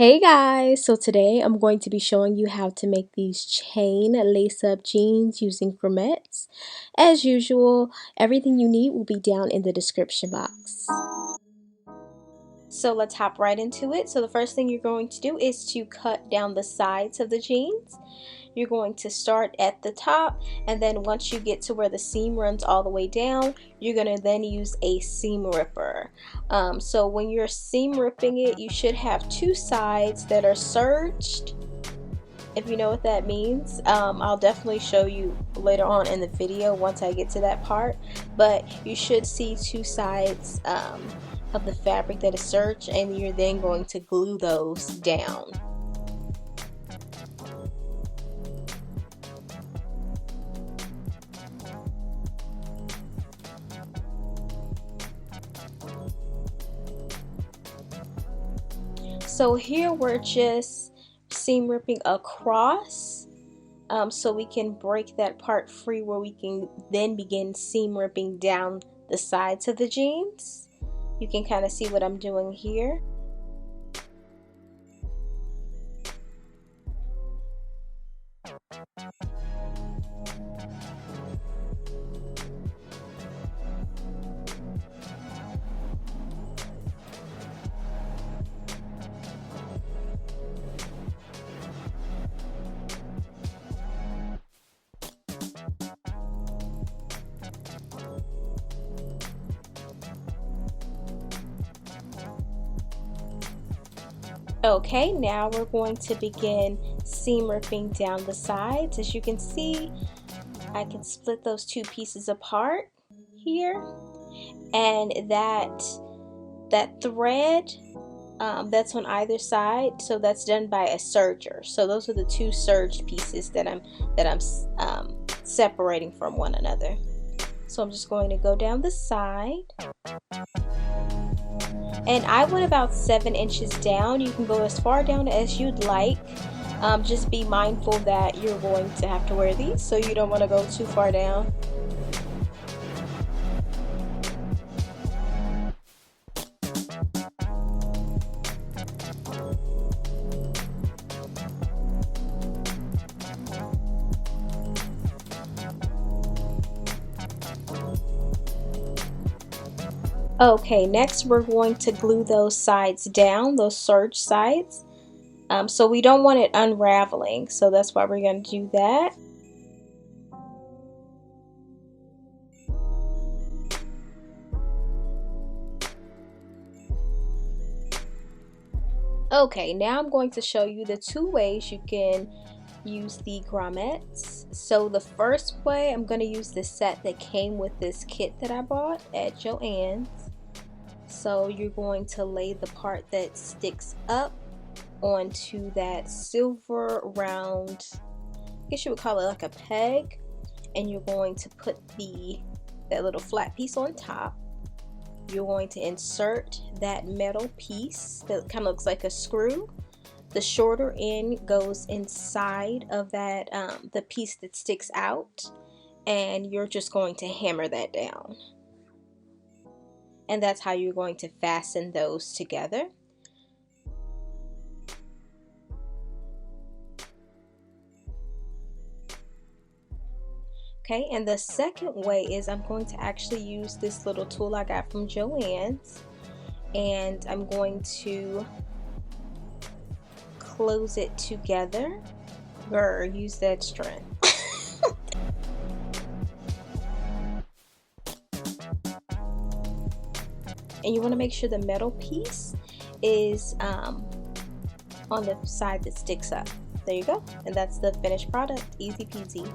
Hey guys, so today I'm going to be showing you how to make these chain lace-up jeans using grommets. As usual, everything you need will be down in the description box. So let's hop right into it. So the first thing you're going to do is to cut down the sides of the jeans. You're going to start at the top, and then once you get to where the seam runs all the way down, you're going to then use a seam ripper. So when you're seam ripping it, you should have two sides that are serged, if you know what that means. I'll definitely show you later on in the video once I get to that part, but you should see two sides of the fabric that is serged, and you're then going to glue those down. So here we're just seam ripping across, so we can break that part free where we can then begin seam ripping down the sides of the jeans. You can kind of see what I'm doing here. Okay, now we're going to begin seam ripping down the sides. As you can see, I can split those two pieces apart here, and that thread that's on either side, so that's done by a serger. So those are the two serged pieces that I'm separating from one another. So I'm just going to go down the side, and I went about 7 inches down. You can go as far down as you'd like. Just be mindful that you're going to have to wear these, so you don't want to go too far down. Okay, next we're going to glue those sides down, those serged sides. So we don't want it unraveling, so that's why we're going to do that. Okay, now I'm going to show you the two ways you can use the grommets. So the first way, I'm going to use the set that came with this kit that I bought at Joann's. So you're going to lay the part that sticks up onto that silver round, I guess you would call it like a peg, and you're going to put that little flat piece on top. You're going to insert that metal piece that kind of looks like a screw. The shorter end goes inside of that the piece that sticks out, and you're just going to hammer that down. And that's how you're going to fasten those together. Okay, and the second way is I'm going to actually use this little tool I got from Joann's, and I'm going to close it together. Use that strength. And you want to make sure the metal piece is on the side that sticks up. There you go, and that's the finished product. Easy peasy.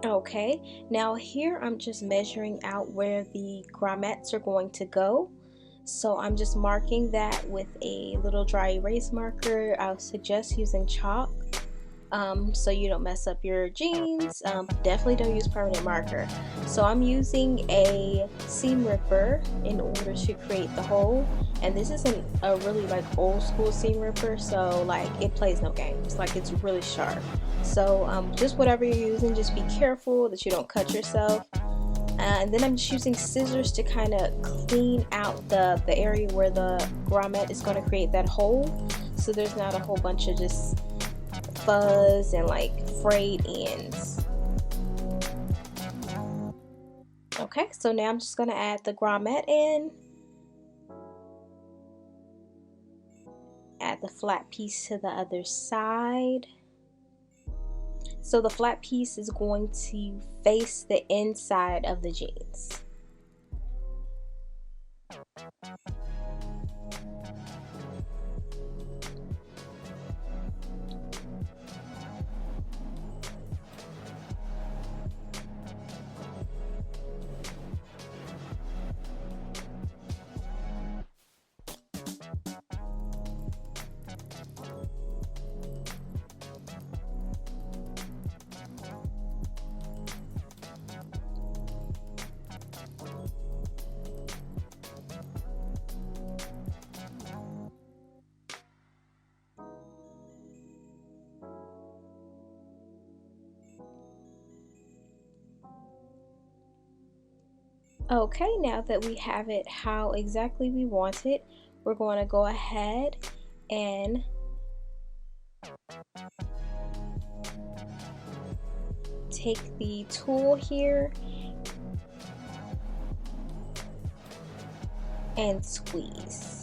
Okay, now here I'm just measuring out where the grommets are going to go. So I'm just marking that with a little dry erase marker. I would suggest using chalk, so you don't mess up your jeans. Definitely don't use permanent marker. So I'm using a seam ripper in order to create the hole, and this isn't a really like old school seam ripper, so like it plays no games, like it's really sharp. So just whatever you're using, just be careful that you don't cut yourself. And then I'm just using scissors to kind of clean out the area where the grommet is going to create that hole, so there's not a whole bunch of just fuzz and like frayed ends. Okay, so now I'm just going to add the grommet in. Add the flat piece to the other side. So the flat piece is going to face the inside of the jeans. Okay, now that we have it how exactly we want it, we're going to go ahead and take the tool here and squeeze.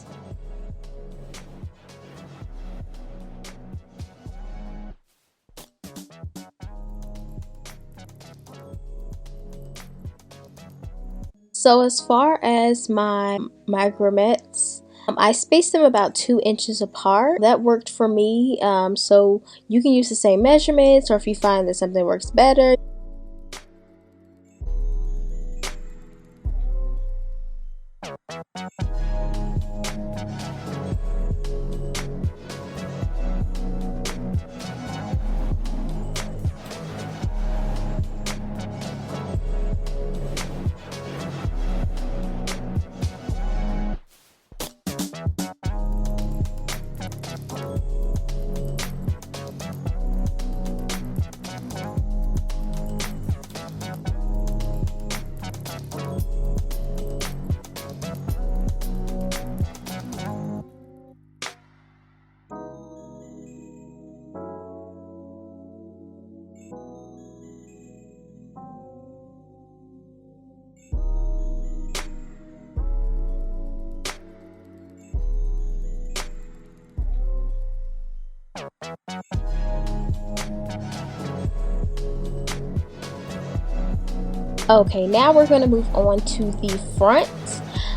So as far as my grommets, I spaced them about 2 inches apart. That worked for me. So you can use the same measurements, or if you find that something works better. Okay, now we're going to move on to the front.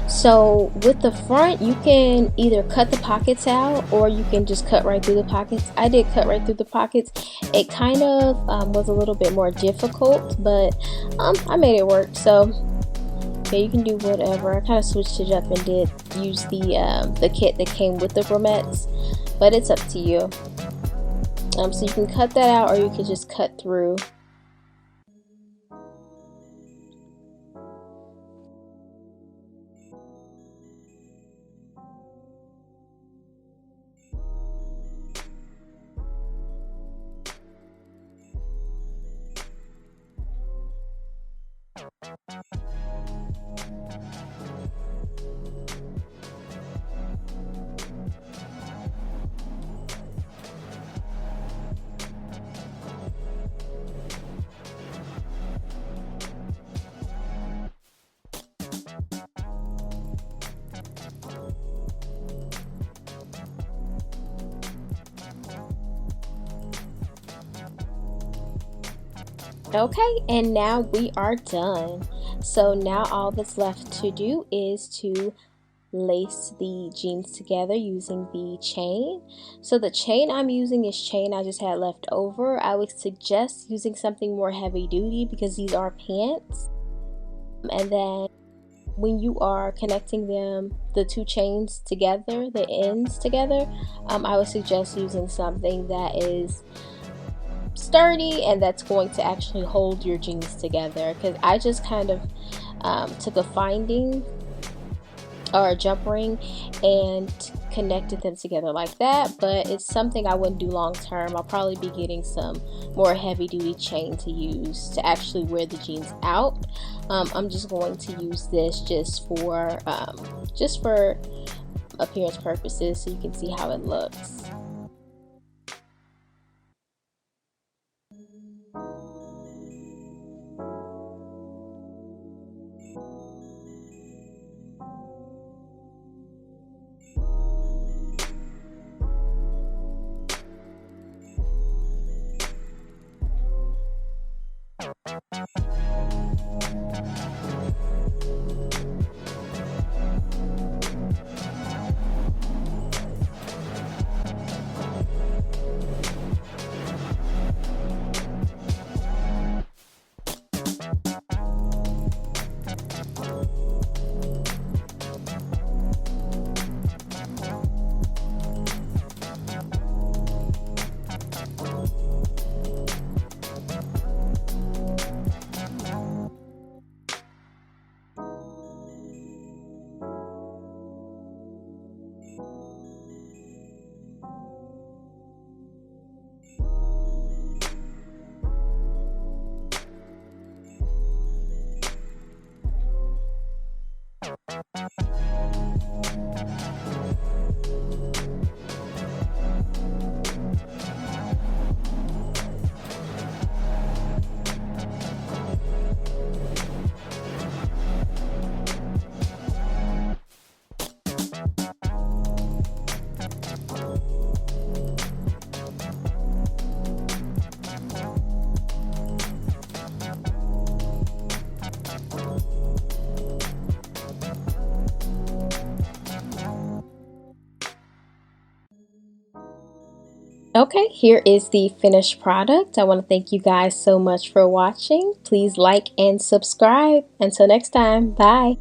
So with the front, you can either cut the pockets out, or you can just cut right through the pockets. I did cut right through the pockets. It kind of was a little bit more difficult, but I made it work. So yeah, you can do whatever. I kind of switched it up and did use the kit that came with the grommets, but it's up to you. So you can cut that out, or you can just cut through. Okay, and now we are done. So now all that's left to do is to lace the jeans together using the chain. So the chain I'm using is chain I just had left over. I would suggest using something more heavy duty because these are pants. And then when you are connecting them, the two chains together, the ends together, I would suggest using something that is sturdy and that's going to actually hold your jeans together, because I just kind of took a finding or a jump ring and connected them together like that, but it's something I wouldn't do long term. I'll probably be getting some more heavy duty chain to use to actually wear the jeans out. I'm just going to use this just for appearance purposes, so you can see how it looks. Okay, here is the finished product. I want to thank you guys so much for watching. Please like and subscribe. Until next time, bye.